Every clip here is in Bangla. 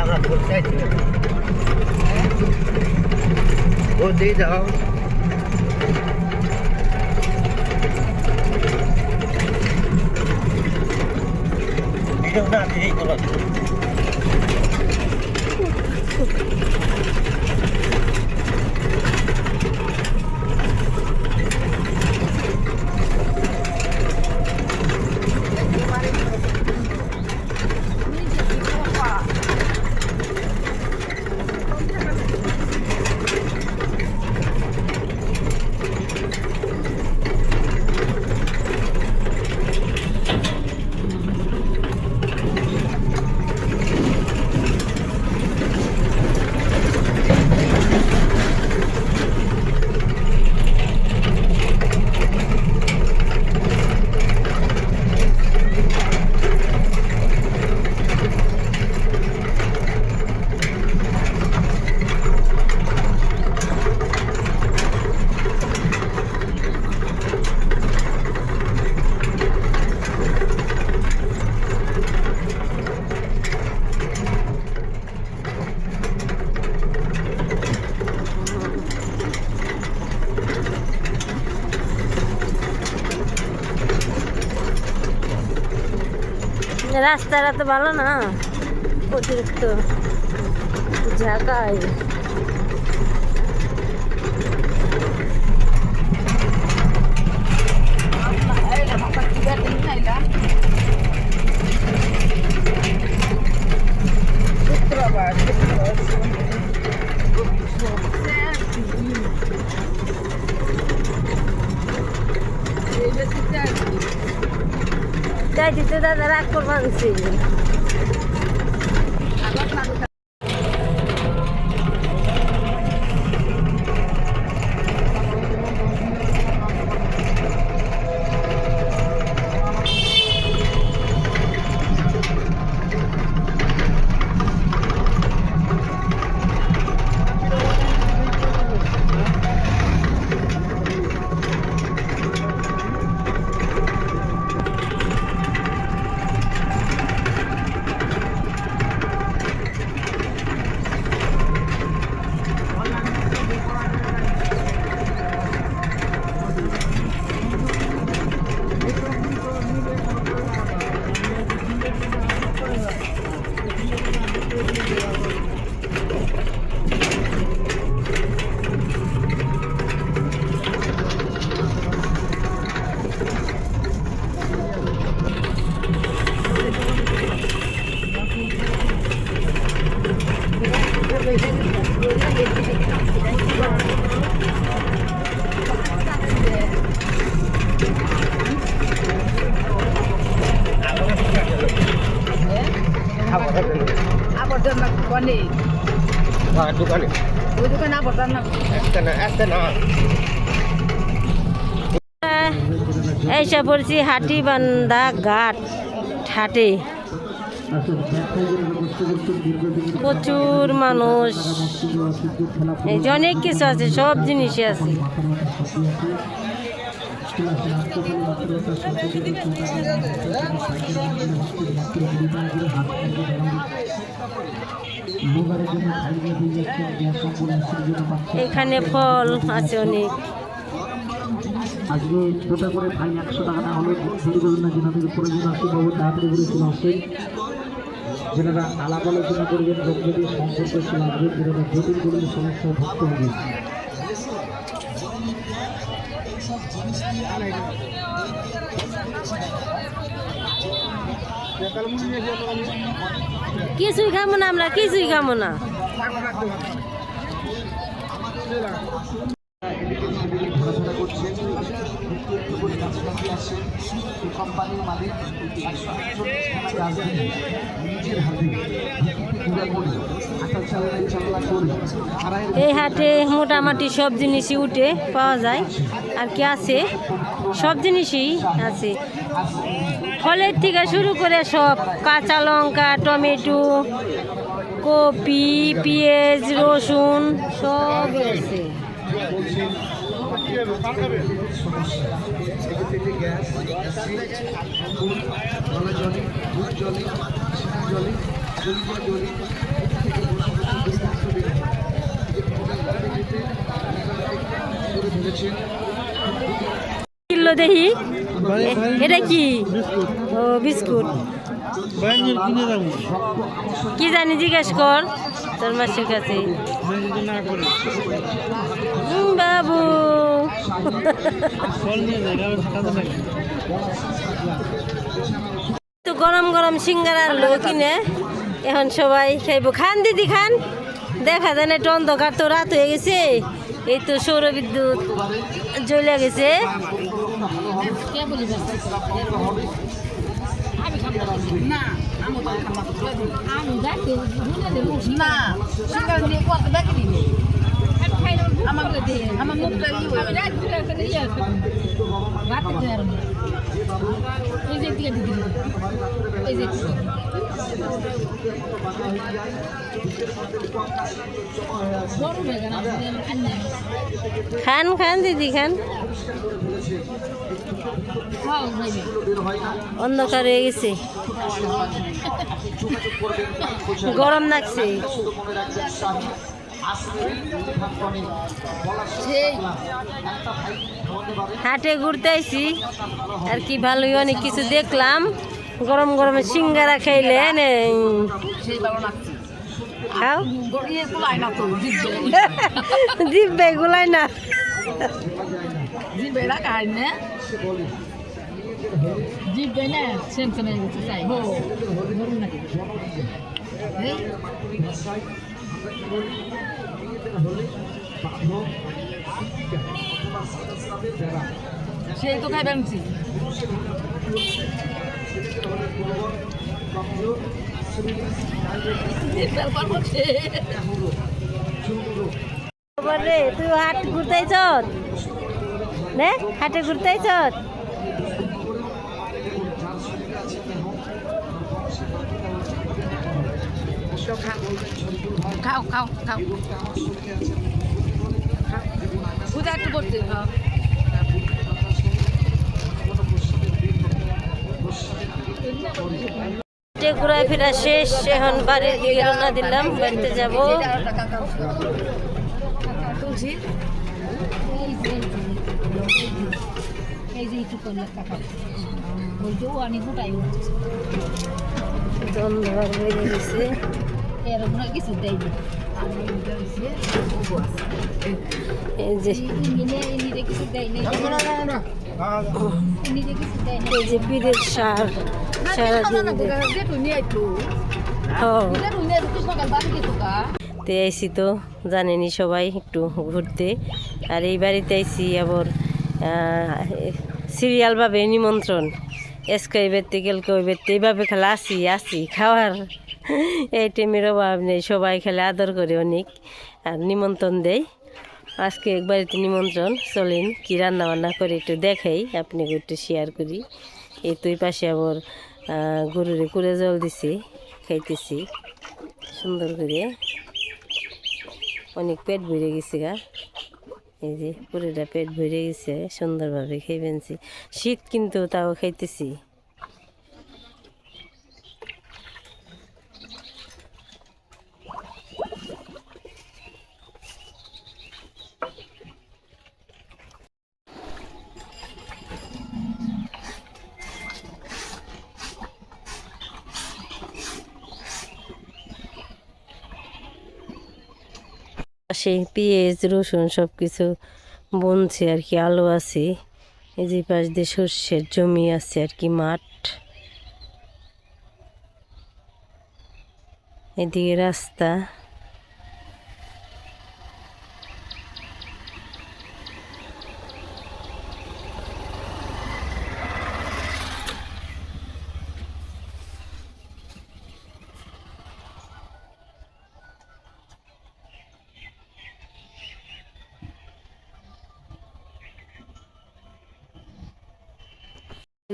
আমরা বলতে ও দিয়ে দাও ভিডিও না এই করো রাস্তাটা তো ভালো না, অতিরিক্ত ঝাঁকায়। তাই দিতে দাদা রাগ করবান ছিল। এসে পড়ছি হাটিবান্ধা ঘাট হাটে। প্রচুর মানুষ, এই যে অনেক কিছু আছে, সব জিনিসই আছে। এখানে ফল আছে অনেক। আজকে দুটা করে ফাইন 100 টাকা না হলে শুরু করুন না, যেনাদের প্রয়োজন আছে বাবু তাড়াতাড়ি করে চলে আসেন। যেনারা আলাপ আলোচনা করবেন রোগব্যাধি সম্পর্কে চলে আসবেন, যেনারা জটিল জটিল সমস্যায় ভুক্ত হবে। কিছুই খাবো না আমরা, কিছুই খাবো না। ঘোরাফেরা করছেন কোম্পানির মালিক 148 রাজধানী নিজের হাতে এই হাটে মোটামুটি সব জিনিসই উঠে পাওয়া যায়, আর কি আছে সব জিনিসই আছে। ফলের থেকে শুরু করে সব, কাঁচা লঙ্কা, টমেটো, কপি, পেঁয়াজ, রসুন সব আছে। কিলো দেখি এটা কি? ও বিস্কুট। কি জানি জিজ্ঞেস কর তোর মাসির কাছে। বাবু তো গরম গরম সিঙ্গারা আনলো কিনে এখন সবাই খাইব। খান দিদি খান, দেখা যায় না একটু অন্ধকার, তো রাত হয়ে গেছে। এই তো সৌর বিদ্যুৎ জ্বলে গেছে। খান খান দিদি খান। অন্ধকার হয়ে গেছে, গরম লাগছে। হাটে ঘুরতে আইছি আর কি, ভালোই অনেক কিছু দেখলাম। গরম গরম সিঙ্গারা খাইলে খাও, জিভে গুলাই না। সেই তো খাইবেন রে তুই হাট ঘুরতে আইছ নে, হাটে ঘুরতে আইছ। খাও খাও খাও, পূজা একটু করতে খাও। ঘুরায় ফেরা শেষ, এখন বাড়ির দিকে রওনা দিলাম, বাড়িতে যাব। ধন্যবাদ বেরিয়ে গেছে। এই যে এই যে পীরের সার সারাদিন তে আইসি তো জানেনি সবাই একটু ঘুরতে। আর এই বাড়িতে আইসি আবার সিরিয়ালভাবে নিমন্ত্রণ, এসকে ওই বেরতে গেলকে ওই বেরতে, এইভাবে খেলা আসি আসি খাওয়ার এই টাইমের অভাব নেই। সবাই খেলে আদর করে অনেক আর নিমন্ত্রণ দেয়। আজকে এক বাড়িতে নিমন্ত্রণ, চলেন কি রান্না বান্না করে একটু দেখাই, আপনাকে একটু শেয়ার করি। এই তুই পাশে আবার গরুরে কুড়ে জল দিছি, খাইতেছি সুন্দর করে, অনেক পেট ভরে গেছে গা। এই যে পুরোটা পেট ভরে গেছে, সুন্দরভাবে খেয়ে ফেলছি। শীত কিন্তু তাও খাইতেছি। সেই পেঁয়াজ রসুন সব কিছু বুনছে আর কি, আলু আছে। এই যে পাশ দিয়ে সর্ষের জমি আছে আর কি, মাঠ। এদিকে রাস্তা।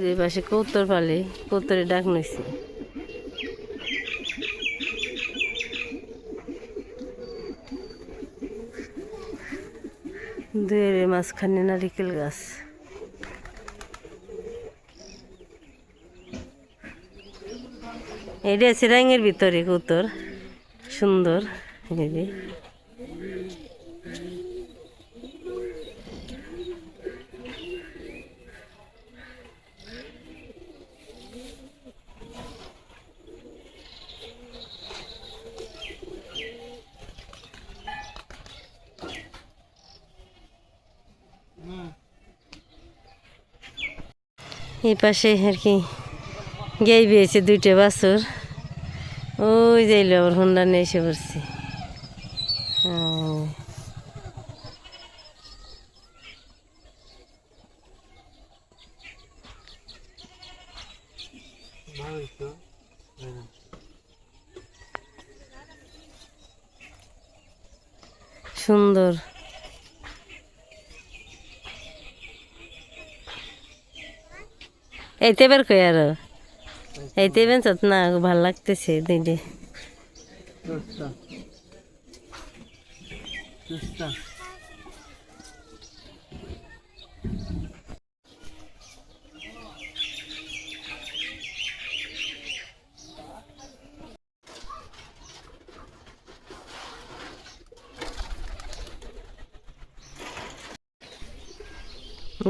এই পাশে কৌতর পালে, কৌতরে ডাক নিছি। দুয়ের মাঝখানে নারিকেল গাছ। এটা আছে রঙের ভিতরে কবুতর সুন্দর এই যে। এই পাশে আর কি গেই বিয়েছে দুইটা বাছুর ওই যাইলো আবার হুন্ডা নিয়ে এসে পড়ছি সুন্দর এইতে বের কই আরো এইতে বেন না ভাল লাগতেছে দিদি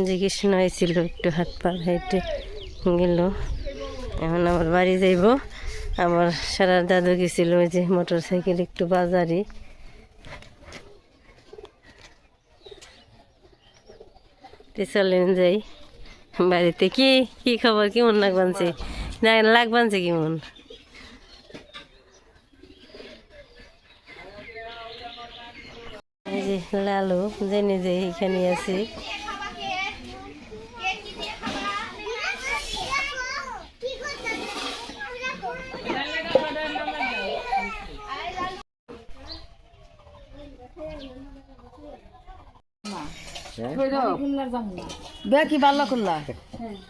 যে কৃষ্ণ হয়েছিল একটু হাত পা হেঁটে গেল এখন আমার বাড়ি যাইব আমার সারা দাদু গেছিল ওই যে মোটর সাইকেল একটু বাজারে চলেন যাই বাড়িতে কি কি খবর কেমন লাগবানছে না লাগবানছে কেমন এই যে লালু জেনে যে এখানে আছে দেখি ভালো করলা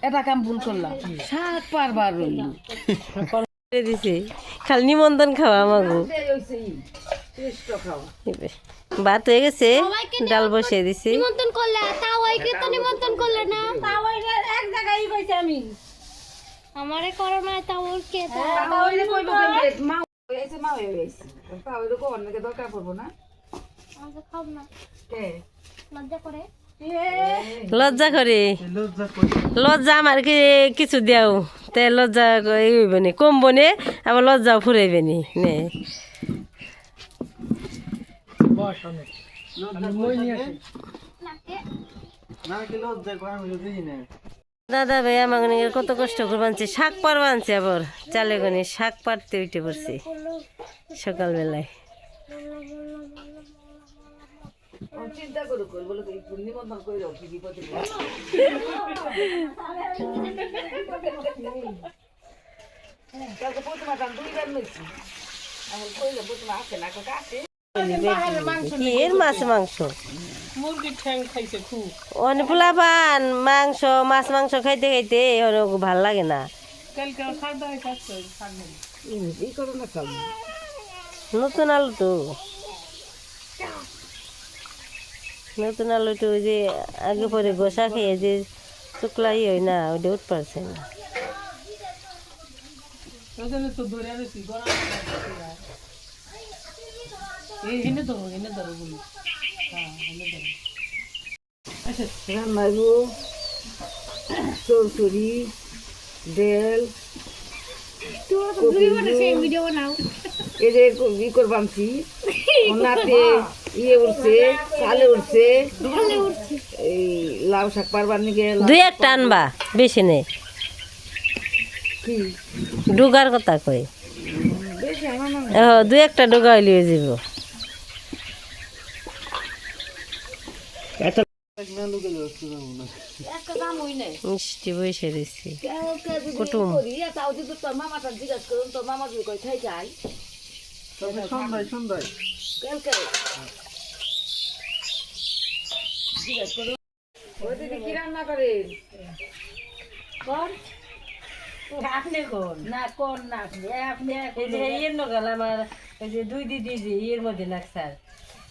এটা কাম ভুল করলা 7 বার রইল দিছে খালি নিমন্ত্রণ খাওয়া আমাগো ভাত হয়ে গেছে ডাল বসিয়ে দিছি নিমন্ত্রণ করলে তাওয়াইকে তো নিমন্ত্রণ করলে না তাওয়াইকে এক জায়গায় কইছি আমি আমারে করো না তাওয়াইকে তাওয়াইলে কইবো কেন মা হইছে মা হইছে তাওয়াইলে কো অন্যকে দরকার পড়বো না আমি খাব না কে লজ্জা করে লজ্জা করে লজ্জা আমার কিছু দেও তে লজ্জা হইব নি কমবো নে আবার লজ্জাও ফুরাইবে নি নে দাদা ভাই আমার কত কষ্ট করে বানছে শাক পারবা আনছে আবার চালে গনে শাক পারতে উঠে পড়ছে সকালবেলায় চিন্তা করো কই বলে নিমন্ত্রণ কইরো কি বিপদে কালকে প্রথমে দাম 2 বার লইছি আমি কইলে প্রথমে আসে না কাকা আসে এর মাছ মাংস মুরগির ঠ্যাং খাইছে খুব অনেক পোলাপান মাংস মাছ মাংস খাইতে খাইতে ভাল লাগে না কালকে খাওয়া দাওয়া খাচ্ছে খাবেন এই করো না কাল নতুন আলু তো নতুন আলু তো ওই যে আগে পরে গোসা খেয়ে যে শুক্লাই হয় না ওইটা উঠ পারছে না ওখানে তো ধরে আনেছি গরম এই হেনে ধরো বলি হ্যাঁ হেনে ধরো আচ্ছা রান্নাগো চরচুরি ডেল ভিডিও বানাও এই যে ই করবামছি ওনাতে ইয়ে উঠছে চালে উঠছে এই লাউ শাক পারবার নিকে দুই একটা আনবা বেশি নেই কি ডুগার কথা কই বেশি আমার না দুই একটা ডুগা হইলে যাব একটা দাম হই নাই মিষ্টি বসে দিচ্ছি কুটুম কুটুম। করিয়া তাও যদি তোর মামাটা জিজ্ঞাসা করুন তোর মামা যদি কই খাই যাই সন্ধ্যায় কালকে জিজ্ঞাসা করুন ওই দিদি কি রান্না করেন কোন আপনি কোন না কোন না আপনি এই যে ইয়ের নগাল আমার এই যে দুই দিদি যে ইয়ের মধ্যে লাগছার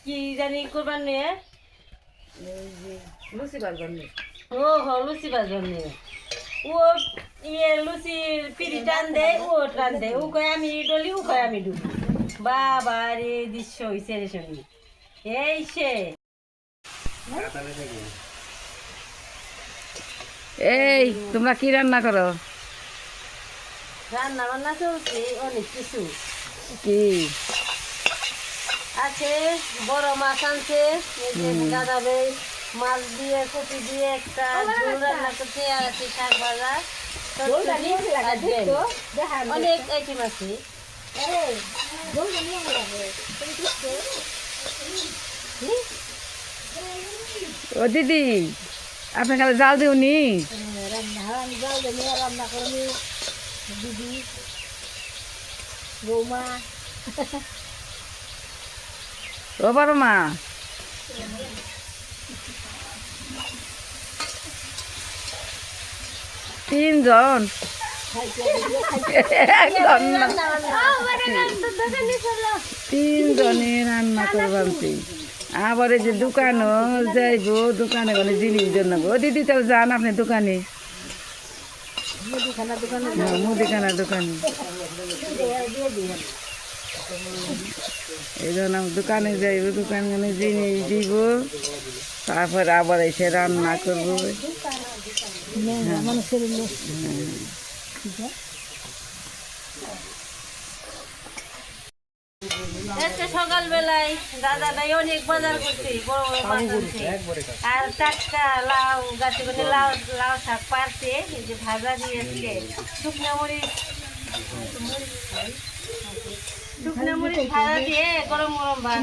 কি জানি করবার নিয়ে লুচি বাজবেন ও হ লুচি বাজন নিয়ে ও লুচির পিড়ি টান দেয় ও টান দেয়, ও কয় আমি ডলি, ও কয় আমি ডুবি। বাবা রে দৃশ্য হয়েছে রে সঙ্গী, এই সে এই তোমরা কি রান্না করো? রান্না বান্না চলছে অনেক কিছু কি আছে। বড় মাছ আনছে, এই যে দাদা ভাই মাছ দিয়ে কপি দিয়ে একটা ঝোল রান্না করছে, আর আছে শাক ভাজা, চচ্চড়ি, আর ডাল। অনেক আইটেম আছে। ও দিদি আপনি কালে জাল দিওনি? ও বড় মা তিনজন একজন না, তিনজনে রান্না করবান্তি। আবার এই যে দোকানও যাইব, দোকানে মানে জিনিস জন্য। ও দিদি তাহলে যান আপনি দোকানে, মুদিখানার দোকানে। এই জন্য দোকানে যাইব, দোকানে জিনিস দিব, তারপর আবার এসে রান্না করবো। আজকে সকালবেলায় দাদা ভাই অনেক বাজার করছে, বড় বড় মাছ আনছে, আর টাটকা লাউ গাছে করে লাউ লাউ শাক পারছে, এই যে ভাজা দিয়েছে, শুকনো মরিচ ভাজা দিয়ে গরম গরম ভাত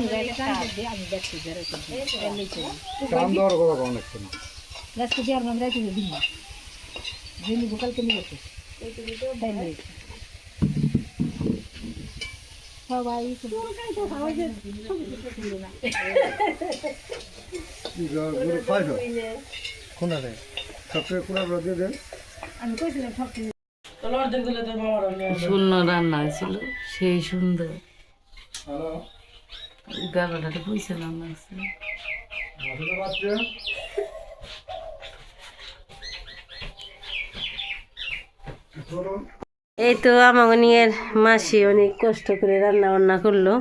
শূন্য রান্না হয়েছিল, সেই সুন্দর গালাটা পয়সা রান্না হয়েছিল। এই তো আমাগনিয়ার মাসি অনেক কষ্ট করে রান্না বান্না করলো।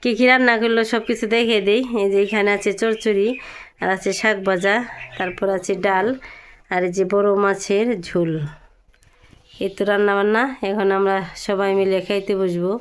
কি কি রান্না করলো সব কিছু দেখে দেই। এই যে এখানে আছে চচ্চড়ি, আর আছে শাক ভাজা, তারপর আছে ডাল, আর এই যে বড় মাছের ঝোল। এই তো রান্না বান্না। এখন আমরা সবাই মিলে খাইতে বসবো।